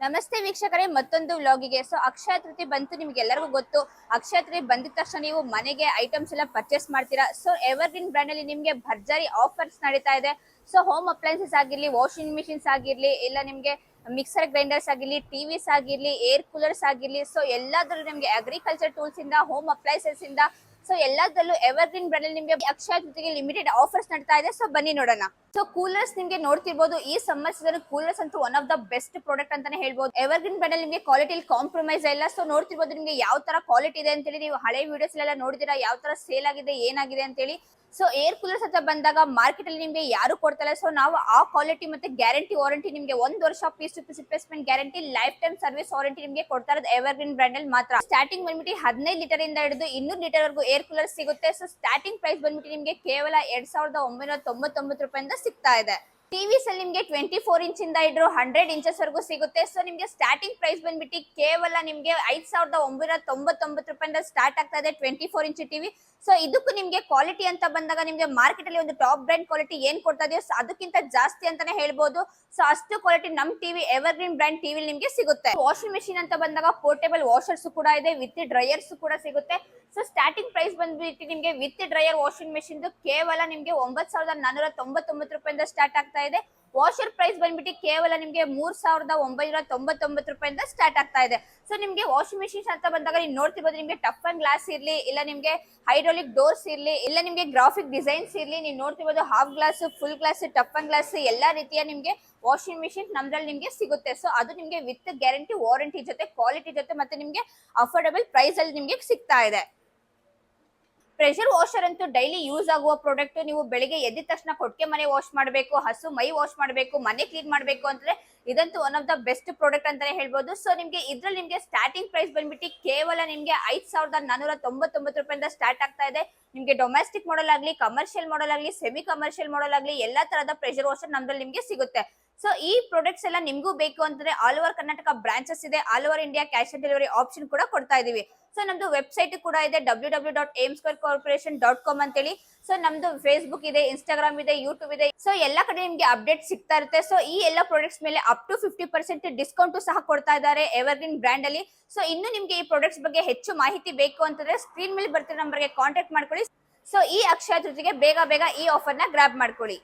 ನಮಸ್ತೆ ವೀಕ್ಷಕರೇ, ಮತ್ತೊಂದು ವ್ಲಾಗಿಗೆ. ಅಕ್ಷಯ ತೃತೀಯ ಬಂತು, ನಿಮ್ಗೆಲ್ಲರಿಗೂ ಗೊತ್ತು. ಅಕ್ಷಯ ತೃತೀಯ ಬಂದಿದ ತಕ್ಷಣ ನೀವು ಮನೆಗೆ ಐಟಮ್ಸ್ ಎಲ್ಲ ಪರ್ಚೇಸ್ ಮಾಡ್ತೀರಾ. ಎವರ್ಗ್ರೀನ್ ಬ್ರ್ಯಾಂಡ್ ಅಲ್ಲಿ ನಿಮ್ಗೆ ಭರ್ಜರಿ ಆಫರ್ಸ್ ನಡೀತಾ ಇದೆ. ಹೋಮ್ ಅಪ್ಲೈನ್ಸಸ್ ಆಗಿರ್ಲಿ, ವಾಷಿಂಗ್ ಮಿಷಿನ್ಸ್ ಆಗಿರ್ಲಿ, ಇಲ್ಲ ನಿಮ್ಗೆ ಮಿಕ್ಸರ್ ಗ್ರೈಂಡರ್ಸ್ ಆಗಿರ್ಲಿ, ಟಿವಿಸ್ ಆಗಿರ್ಲಿ, ಏರ್ ಕೂಲರ್ಸ್ ಆಗಿರ್ಲಿ, ಎಲ್ಲದರಲ್ಲೂ ನಿಮ್ಗೆ ಅಗ್ರಿಕಲ್ಚರ್ ಟೂಲ್ಸ್ ಇಂದ ಹೋಮ್ ಅಪ್ಲೈನ್ಸಸ್ ಇಂದ ಎಲ್ಲದರಲ್ಲೂ ಎವರ್ಗ್ರೀನ್ ಬ್ರ್ಯಾಂಡ್ ಅಲ್ಲಿ ನಿಮ್ಗೆ ಅಕ್ಷಯ ತೃತೀಯ ಲಿಮಿಟೆಡ್ ಆಫರ್ಸ್ ನಡೀತಾ ಇದೆ. ಬನ್ನಿ ನೋಡೋಣ. ಕೂಲರ್ಸ್ ನಿಮ್ಗೆ ನೋಡ್ತಿರ್ಬೋದು, ಈ ಸಮ್ಮರ್ ಸೀಸನ್ ಕೂಲರ್ಸ್ ಅಂತೂ one of the best product ಅಂತಾನೆ ಹೇಳ್ಬೋದು. ಎವರ್ಗ್ರೀನ್ ಬ್ರ್ಯಾಂಡ್ ಅಲ್ಲಿ ನಿಮ್ಗೆ ಕ್ವಾಲಿಟಿ ಕಾಂಪ್ರಮೈಸ್ ಇಲ್ಲ. ನೋಡ್ತಿರ್ಬೋದು ನಿಮ್ಗೆ ಯಾವ ತರ ಕ್ವಾಲಿಟಿ ಇದೆ ಅಂತೇಳಿ. ನೀವು ಹಳೆ ವಿಡಿಯೋಸ್ ಎಲ್ಲ ನೋಡಿದಿರಾ, ಯಾವ ತರ ಸೇಲ್ ಆಗಿದೆ, ಏನಾಗಿದೆ ಅಂತೇಳಿ. ಏರ್ ಕೂಲರ್ಸ್ ಅಂತ ಬಂದಾಗ ಮಾರ್ಕೆಟ್ ಅಲ್ಲಿ ನಿಮ್ಗೆ ಯಾರು ಕೊಡ್ತಾರೆ. ನಾವು ಆ ಕ್ವಾಲಿಟಿ ಮತ್ತೆ ಗ್ಯಾರಂಟಿ ವಾರಂಟಿ ನಿಮ್ಗೆ 1 ವರ್ಷ piece to piece replacement guarantee, life time service warranty ನಿಮ್ಗೆ ಕೊಡ್ತಾ ಇರೋದು ಎವರ್ಗ್ರೀನ್ ಬ್ರ್ಯಾಂಡ್ ಅಲ್ಲಿ ಮಾತ್ರ. ಸ್ಟಾರ್ಟಿಂಗ್ ಬಂದ್ಬಿಟ್ಟು 15 ಲೀಟರ್ ಇಂದ ಹಿಡಿದು 200 ಲೀಟರ್ ವರೆಗೂ ಏರ್ ಕೂಲರ್ ಸಿಗುತ್ತೆ. ಸ್ಟಾರ್ಟಿಂಗ್ ಪ್ರೈಸ್ ಬಂದ್ಬಿಟ್ಟು ನಿಮ್ಗೆ ಕೇವಲ 2999 ರೂಪಾಯಿಂದ ಸಿಗ್ತಾ ಇದೆ. ಟಿವಿಸ್ ಅಲ್ಲಿ ನಿಮ್ಗೆ 24 ಇಂಚ್ ಇಂದ ಹಿಡಿದು 100 ಇಂಚಸ್ ವರೆಗೂ ಸಿಗುತ್ತೆ. ನಿಮ್ಗೆ ಸ್ಟಾರ್ಟಿಂಗ್ ಪ್ರೈಸ್ ಬಂದ್ಬಿಟ್ಟು ಕೇವಲ ನಿಮ್ಗೆ 5999 ರೂಪಾಯಿಂದ ಸ್ಟಾರ್ಟ್ ಆಗ್ತಾ ಇದೆ 24 ಇಂಚ್ ಟಿವಿ. ಇದಕ್ಕೂ ನಿಮ್ಗೆ ಕ್ವಾಲಿಟಿ ಅಂತ ಬಂದಾಗ ನಿಮ್ಗೆ ಮಾರ್ಕೆಟ್ ಅಲ್ಲಿ ಒಂದು ಟಾಪ್ ಬ್ರ್ಯಾಂಡ್ ಕ್ವಾಲಿಟಿ ಏನ್ ಕೊಡ್ತಾ ಇದೆಯೋ ಅದಕ್ಕಿಂತ ಜಾಸ್ತಿ ಅಂತಾನೆ ಹೇಳ್ಬೋದು. ಅಷ್ಟು ಕ್ವಾಲಿಟಿ ನಮ್ ಟಿವಿ ಎವರ್ಗ್ರೀನ್ ಬ್ರ್ಯಾಂಡ್ ಟಿವಿ ನಿಮ್ಗೆ ಸಿಗುತ್ತೆ. ವಾಷಿಂಗ್ ಮೆಷಿನ್ ಅಂತ ಬಂದಾಗ ಪೋರ್ಟೇಬಲ್ ವಾಷರ್ಸ್ ಕೂಡ ಇದೆ, ವಿತ್ ಡ್ರೈಯರ್ಸ್ ಕೂಡ ಸಿಗುತ್ತೆ. ಸ್ಟಾರ್ಟಿಂಗ್ ಪ್ರೈಸ್ ಬಂದ್ಬಿಟ್ಟು ನಿಮ್ಗೆ ವಿತ್ ಡ್ರೈಯರ್ ವಾಷಿಂಗ್ ಮೆಷಿನ್ ಕೇವಲ ನಿಮ್ಗೆ 9499 ರೂಪಾಯಿಂದ ಸ್ಟಾರ್ಟ್ ಆಗ್ತಾ ಇದೆ. ವಾಷರ್ ಪ್ರೈಸ್ ಬಂದ್ಬಿಟ್ಟು ಕೇವಲ ನಿಮ್ಗೆ 3999 ರೂಪಾಯಿಂದ ಸ್ಟಾರ್ಟ್ ಆಗ್ತಾ ಇದೆ. ನಿಮ್ಗೆ ವಾಷಿಂಗ್ ಮೆಷಿನ್ಸ್ ಅಂತ ಬಂದಾಗ ನೀವು ನೋಡ್ತಿರ್ಬೋದು, ನಿಮ್ಗೆ ಟಫ್ ಅಂಡ್ ಗ್ಲಾಸ್ ಇರ್ಲಿ, ಇಲ್ಲ ನಿಮ್ಗೆ ಹೈಡ್ರಾಲಿಕ್ ಡೋರ್ಸ್ ಇರ್ಲಿ, ಇಲ್ಲ ನಿಮ್ಗೆ ಗ್ರಾಫಿಕ್ ಡಿಸೈನ್ಸ್ ಇರ್ಲಿ, ನೀವು ನೋಡ್ತಿರ್ಬೋದು half glass, full glass, tough and glass ಎಲ್ಲಾ ರೀತಿಯ ನಿಮ್ಗೆ ವಾಷಿಂಗ್ ಮಿಷಿನ್ ನಮ್ದ್ರಲ್ಲಿ ನಿಮ್ಗೆ ಸಿಗುತ್ತೆ. ಅದು ನಿಮ್ಗೆ ವಿತ್ ಗ್ಯಾರಂಟಿ ವಾರಂಟಿ ಜೊತೆ, ಕ್ವಾಲಿಟಿ ಜೊತೆ, ಮತ್ತೆ ನಿಮ್ಗೆ ಅಫೋರ್ಡಬಲ್ ಪ್ರೈಸ್ ಅಲ್ಲಿ ನಿಮ್ಗೆ ಸಿಗ್ತಾ ಇದೆ. ಪ್ರೆಷರ್ ವಾಷರ್ ಅಂತೂ ಡೈಲಿ ಯೂಸ್ ಆಗುವ ಪ್ರಾಡಕ್ಟ್. ನೀವು ಬೆಳಿಗ್ಗೆ ಎದ್ದ ತಕ್ಷಣ ಕೊಟ್ಟಿಗೆ ಮನೆ ವಾಶ್ ಮಾಡಬೇಕು, ಹಸು ಮೈ ವಾಶ್ ಮಾಡಬೇಕು, ಮನೆ ಕ್ಲೀನ್ ಮಾಡಬೇಕು ಅಂದ್ರೆ ಇದಂತೂ one of the best product ಅಂತಾನೆ ಹೇಳ್ಬೋದು. ನಿಮ್ಗೆ ಇದ್ರಲ್ಲಿ ನಿಮ್ಗೆ ಸ್ಟಾರ್ಟಿಂಗ್ ಪ್ರೈಸ್ ಬಂದ್ಬಿಟ್ಟು ಕೇವಲ ನಿಮ್ಗೆ 5499 ರೂಪಾಯಿಂದ ಸ್ಟಾರ್ಟ್ ಆಗ್ತಾ ಇದೆ. ನಿಮ್ಗೆ ಡೊಮೆಸ್ಟಿಕ್ ಮಾಡೆಲ್ ಆಗ್ಲಿ, ಕಮರ್ಷಿಯಲ್ ಮಾಡೆಲ್ ಆಗ್ಲಿ, ಸೆಮಿ ಕಮರ್ಷಿಯಲ್ ಮಾಡೆಲ್ ಆಗ್ಲಿ, ಎಲ್ಲಾ ತರದ ಪ್ರೆಷರ್ ವಾಷರ್ ನಮ್ದ್ರಲ್ಲಿ ನಿಮ್ಗೆ ಸಿಗುತ್ತೆ. ಈ ಪ್ರಾಡಕ್ಟ್ಸ್ ಎಲ್ಲ ನಿಮ್ಗೂ ಬೇಕು ಅಂತಂದ್ರೆ ಆಲ್ ಓವರ್ ಕರ್ನಾಟಕ ಬ್ರಾಂಚಸ್ ಇದೆ, all over India cash on delivery option ಕೂಡ ಕೊಡ್ತಾ ಇದೀವಿ. ನಮ್ದು ವೆಬ್ಸೈಟ್ ಕೂಡ ಇದೆ, www.aimsquarecorporation.com ಅಂತೇಳಿ. ನಮ್ದು ಫೇಸ್ಬುಕ್ ಇದೆ, ಇನ್ಸ್ಟಾಗ್ರಾಮ್ ಇದೆ, ಯೂಟ್ಯೂಬ್ ಇದೆ. ಎಲ್ಲಾ ಕಡೆ ನಿಮ್ಗೆ ಅಪ್ಡೇಟ್ ಸಿಗ್ತಾ ಇರುತ್ತೆ. ಈ ಎಲ್ಲ ಪ್ರಾಡಕ್ಟ್ಸ್ ಮೇಲೆ ಅಪ್ ಟು 50% ಡಿಸ್ಕೌಂಟ್ ಸಹ ಕೊಡ್ತಾ ಇದ್ದಾರೆ ಎವರ್ಗ್ರೀನ್ ಬ್ರ್ಯಾಂಡ್ ಅಲ್ಲಿ. ಇನ್ನು ನಿಮ್ಗೆ ಈ ಪ್ರಾಡಕ್ಟ್ಸ್ ಬಗ್ಗೆ ಹೆಚ್ಚು ಮಾಹಿತಿ ಬೇಕು ಅಂತಂದ್ರೆ ಸ್ಕ್ರೀನ್ ಮೇಲೆ ಬರ್ತಿರೋ ನಂಬರ್ಗೆ ಕಾಂಟ್ಯಾಕ್ಟ್ ಮಾಡ್ಕೊಳ್ಳಿ. ಈ ಅಕ್ಷಯ ತೃತೀಯಗೆ ಬೇಗ ಬೇಗ ಈ ಆಫರ್ ನ ಗ್ರಾಬ್ ಮಾಡ್ಕೊಳ್ಳಿ.